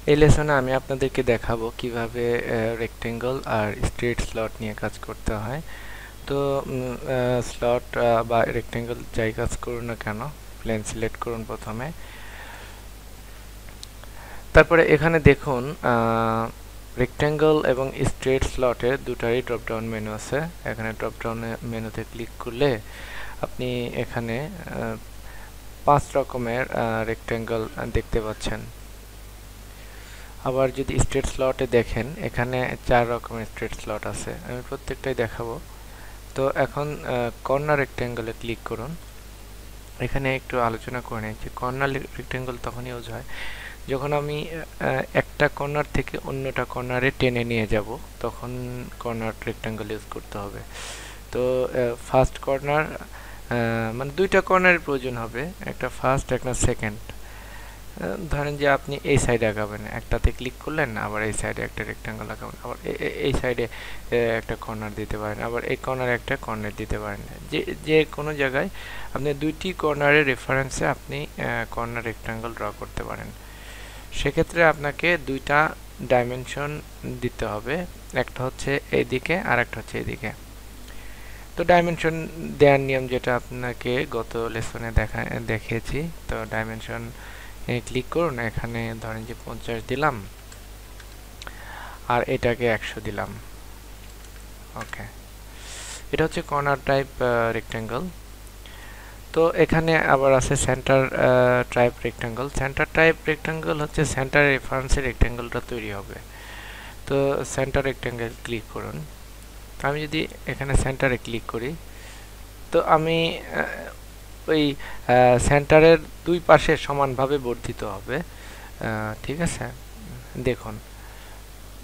এই লেসনে আমি আপনাদেরকে দেখাবো কিভাবে রেক্টেঙ্গল আর স্ট্রেট স্লট নিয়ে কাজ করতে হয়। তো স্লট বা রেক্টেঙ্গল যাই কাজ করুন না কেন, প্লেন সিলেক্ট করুন প্রথমে। তারপরে এখানে দেখুন রেক্টেঙ্গল এবং স্ট্রেট স্লটের দুটারই ড্রপডাউন মেনু আছে। এখানে ড্রপডাউন মেনুতে ক্লিক করলে আপনি এখানে 5 রকমের রেক্টেঙ্গল দেখতে পাচ্ছেন। আবার যদি স্ট্রেট স্লটে দেখেন, এখানে 4 রকমের স্ট্রেট স্লট আছে। আমি প্রত্যেকটাই দেখাবো। তো এখন কর্নার রেক্টেঙ্গলে ক্লিক করুন। এখানে একটু আলোচনা করে নিই যে কর্নার রেক্টেঙ্গল তখন ইউজ হয় যখন আমি একটা কর্নার থেকে অন্যটা কর্নারে টেনে নিয়ে যাব, তখন কর্নার রেক্টেঙ্গল ইউজ করতে হবে। তো ফার্স্ট কর্নার মানে দুইটা কর্নারের প্রয়োজন হবে, একটা ফার্স্ট একটা সেকেন্ড। ধরেন যে আপনি এই সাইডে আঁকাবেন, একটাতে ক্লিক করলেন, আবার এই সাইডে একটা রেক্টেঙ্গল আঁকাবেন, আবার এই সাইডে একটা কর্নার দিতে পারেন, আবার এই কর্নারে একটা কর্নার দিতে পারেন। যে যে কোনো জায়গায় আপনি দুইটি কর্নারের রেফারেন্সে আপনি কর্নার রেক্টেঙ্গল ড্র করতে পারেন। সেক্ষেত্রে আপনাকে দুইটা ডাইমেনশন দিতে হবে, একটা হচ্ছে এইদিকে আর একটা হচ্ছে এইদিকে। তো ডাইমেনশন দেওয়ার নিয়ম যেটা আপনাকে গত লেসনে দেখিয়েছি। তো ডাইমেনশন ক্লিক করুন, এখানে ধরেন যে 50 দিলাম আর এটাকে 100 দিলাম। ওকে, এটা হচ্ছে কর্নার টাইপ রেক্টেঙ্গল। তো এখানে আবার আছে centre type rectangle. Centre type rectangle হচ্ছে সেন্টার রেফারেন্সে রেক্টেঙ্গলটা তৈরি হবে। তো সেন্টার রেক্টেঙ্গল ক্লিক করুন। তো আমি যদি এখানে সেন্টারে ক্লিক করি, তো আমি ওই সেন্টারের দুই পাশে সমানভাবে বর্ধিত হবে। ঠিক আছে, দেখুন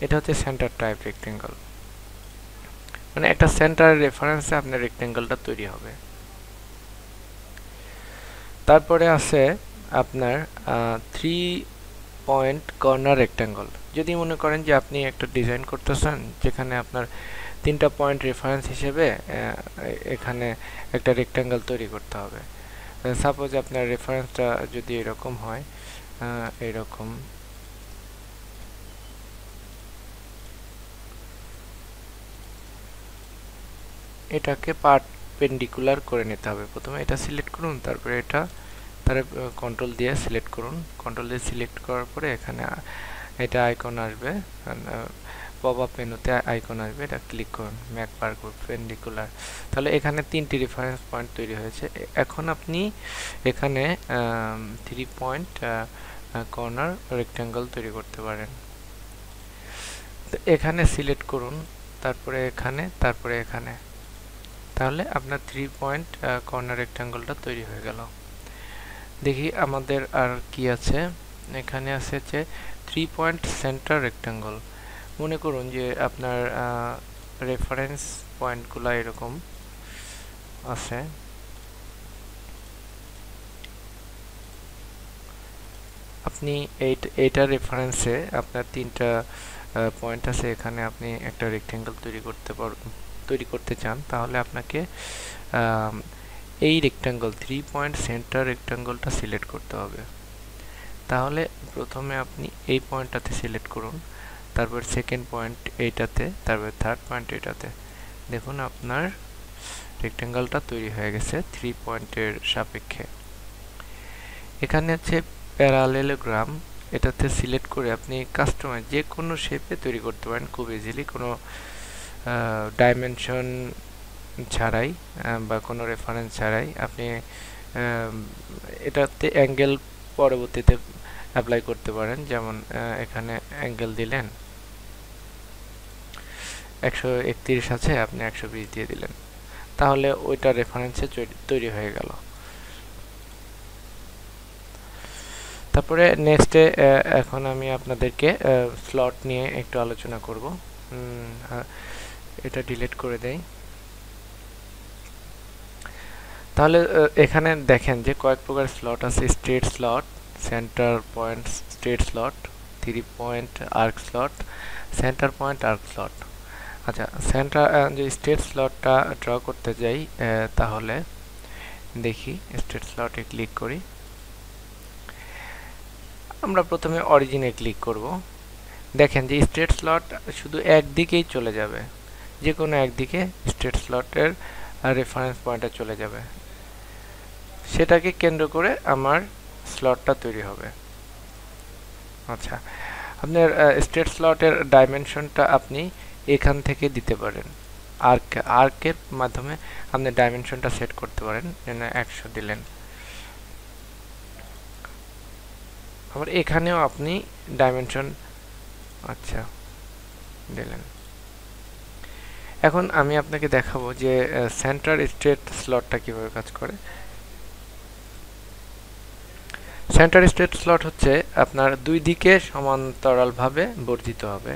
এটা হচ্ছে সেন্টার টাইপ রেক্টেঙ্গল, মানে একটা সেন্টার রেফারেন্সে আপনার রেক্টেঙ্গলটা তৈরি হবে। তারপরে আছে আপনার 3 পয়েন্ট কর্নার রেক্টেঙ্গল। যদি মনে করেন যে আপনি একটা ডিজাইন করতেছেন যেখানে আপনার 3টা পয়েন্ট রেফারেন্স হিসেবে এখানে একটা রেক্টেঙ্গল তৈরি করতে হবে। সাপোজ আপনার রেফারেন্সটা যদি এরকম হয়, এরকম, এটাকে পারপেন্ডিকুলার করে নিতে হবে। প্রথমে এটা সিলেক্ট করুন, তারপরে এটা, তার কন্ট্রোল দিয়ে সিলেক্ট করুন। কন্ট্রোল দিয়ে সিলেক্ট করার পরে এখানে এটা আইকন আসবে, পপ আপ মেনুতে আইকন আসবে, এটা ক্লিক করুন, ম্যাক পারপেন্ডিকুলার। তাহলে এখানে 3টি রেফারেন্স পয়েন্ট তৈরি হয়েছে। এখন আপনি এখানে 3 পয়েন্ট কর্নার রেক্টেঙ্গল তৈরি করতে পারেন। তো এখানে সিলেক্ট করুন, তারপরে এখানে, তারপরে এখানে, তাহলে আপনার 3 পয়েন্ট কর্নার রেক্টেঙ্গলটা তৈরি হয়ে গেল। দেখি আমাদের আর কি আছে। এখানে আছে যে 3 পয়েন্ট সেন্টার রেক্টেঙ্গল। মনে করুন যে আপনার রেফারেন্স পয়েন্টগুলো এরকম আছে। আপনি এইটা রেফারেন্সে আপনার 3টা পয়েন্ট আছে, এখানে আপনি একটা রেক্টেঙ্গল তৈরি করতে চান, তাহলে আপনাকে এই রেক্টেঙ্গল 3 পয়েন্ট সেন্টার রেক্টেঙ্গলটা সিলেক্ট করতে হবে। তাহলে প্রথমে আপনি এই পয়েন্টটাতে সিলেক্ট করুন, তারপর সেকেন্ড পয়েন্ট এইটাতে, তারপর থার্ড পয়েন্ট এটাতে। দেখুন আপনার রেক্টেঙ্গলটা তৈরি হয়ে গেছে 3 পয়েন্টের সাপেক্ষে। এখানে হচ্ছে প্যারালেলোগ্রাম, এটাতে সিলেক্ট করে আপনি কাস্টমাইজ যে কোনো শেপে তৈরি করতে পারেন খুব ইজিলি, কোনো ডাইমেনশন ছাড়াই বা কোনো রেফারেন্স ছাড়াই। আপনি এটাতে অ্যাঙ্গেল পরবর্তীতে অ্যাপ্লাই করতে পারেন। যেমন এখানে অ্যাঙ্গেল দিলেন 131 আছে, আপনি 120 দিয়ে দিলেন, তাহলে ওইটা রেফারেন্সে তৈরি হয়ে গেল। তারপরে নেক্সটে এখন আমি আপনাদেরকে স্লট নিয়ে একটু আলোচনা করব। এটা ডিলিট করে দেই। তাহলে এখানে দেখেন যে কয়েক প্রকার স্লট আছে। Straight slot, center point straight slot, 3 point arc slot, center point arc slot. আচ্ছা, সেন্টার যে স্ট্রেট স্লটটা ড্র করতে যাই, তাহলে দেখি স্ট্রেট স্লটে ক্লিক করি। আমরা প্রথমে অরিজিনে ক্লিক করব। দেখেন যে স্ট্রেট স্লট শুধু একদিকেই চলে যাবে, যে কোনো একদিকে স্ট্রেট স্লটের রেফারেন্স পয়েন্টে চলে যাবে, সেটাকে কেন্দ্র করে আমার স্লটটা তৈরি হবে। আচ্ছা, আপনার স্ট্রেট স্লটের ডাইমেনশনটা আপনি এখান থেকে দিতে পারেন। আর্কের মাধ্যমে আপনি ডাইমেনশনটা সেট করতে পারেন। 100 দিলেন। আবার এখানেও আপনি ডাইমেনশন আচ্ছা দিলেন। এখন আমি আপনাকে দেখাবো যে সেন্টার স্ট্রেট স্লটটা কিভাবে কাজ করে। সেন্টার স্ট্রেট স্লট হচ্ছে আপনার দুই দিকে সমান্তরালভাবে বর্ধিত হবে।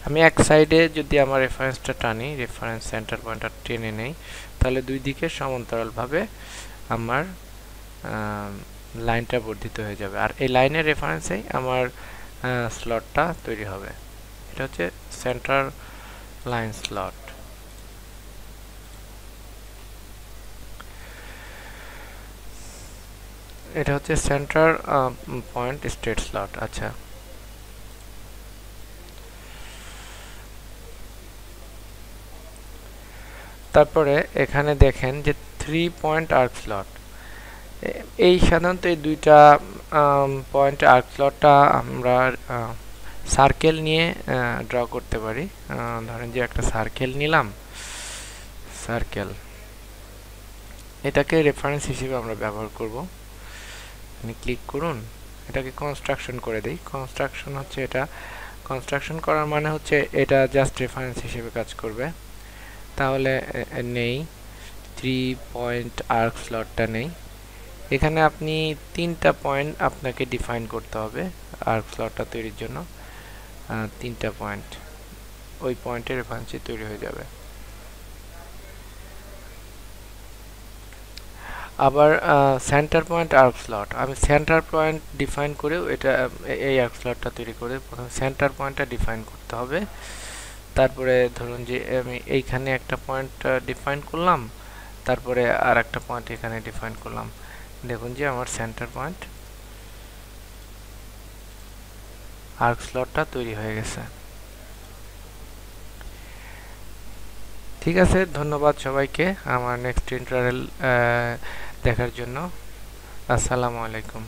আমি এক সাইডে যদি আমার রেফারেন্সটা টানি, রেফারেন্স সেন্টার পয়েন্টটা টেনে নেই, তাহলে দুই দিকে সমান্তরালভাবে আমার লাইনটা বর্ধিত হয়ে যাবে, আর এই লাইনের রেফারেন্সেই আমার স্লটটা তৈরি হবে। এটা হচ্ছে সেন্টার লাইন স্লট। এটা হচ্ছে সেন্টার পয়েন্ট স্ট্রেট স্লট। আচ্ছা, তারপরে এখানে দেখেন যে 3 পয়েন্ট আর্ক স্লট। এই সাধারণত এই দুইটা পয়েন্ট আর্ক স্লটটা আমরা সার্কেল নিয়ে ড্র করতে পারি। ধরেন যে একটা সার্কেল নিলাম, সার্কেল, এটাকে রেফারেন্স হিসেবে আমরা ব্যবহার করব। আপনি ক্লিক করুন, এটাকে কনস্ট্রাকশন করে দেই। কনস্ট্রাকশন হচ্ছে এটা, কনস্ট্রাকশন করার মানে হচ্ছে এটা জাস্ট রেফারেন্স হিসেবে কাজ করবে। তাহলে নেই 3 পয়েন্ট আর্ক স্লটটা নেই। এখানে আপনি 3টা পয়েন্ট আপনাকে ডিফাইন করতে হবে আর্ক স্লটটা তৈরির জন্য। 3টা পয়েন্ট, ওই পয়েন্টের রেফারেন্সে তৈরি হয়ে যাবে। আবার সেন্টার পয়েন্ট আর্ক স্লট, আমি সেন্টার পয়েন্ট ডিফাইন করেও এটা এই আর্ক স্লটটা তৈরি করে প্রথমে সেন্টার পয়েন্টটা ডিফাইন করতে হবে। তারপরে ধরুন যে আমি এইখানে একটা পয়েন্ট ডিফাইন করলাম, তারপরে আর একটা পয়েন্ট এখানে ডিফাইন করলাম। দেখুন যে আমার সেন্টার পয়েন্ট আর্ক স্লটটা তৈরি হয়ে গেছে। ঠিক আছে, ধন্যবাদ সবাইকে আমার নেক্সট টিউটোরিয়াল দেখার জন্য। আসসালামু আলাইকুম।